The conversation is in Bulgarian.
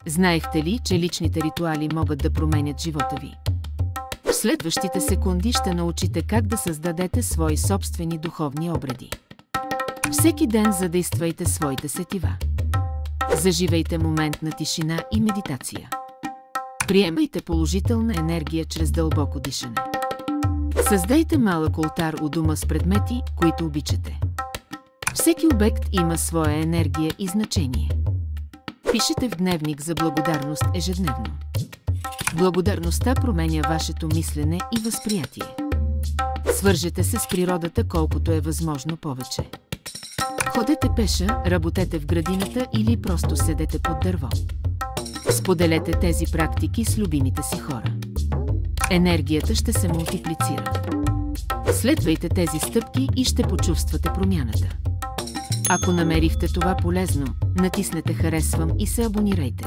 Знаехте ли, че личните ритуали могат да променят живота ви? В следващите секунди ще научите как да създадете свои собствени духовни обреди. Всеки ден задействайте своите сетива. Заживейте момент на тишина и медитация. Приемайте положителна енергия чрез дълбоко дишане. Създайте малък олтар у дома с предмети, които обичате. Всеки обект има своя енергия и значение. Пишете в дневник за благодарност ежедневно. Благодарността променя вашето мислене и възприятие. Свържете се с природата колкото е възможно повече. Ходете пеша, работете в градината или просто седете под дърво. Споделете тези практики с любимите си хора. Енергията ще се мултиплицира. Следвайте тези стъпки и ще почувствате промяната. Ако намерихте това полезно, натиснете харесвам и се абонирайте.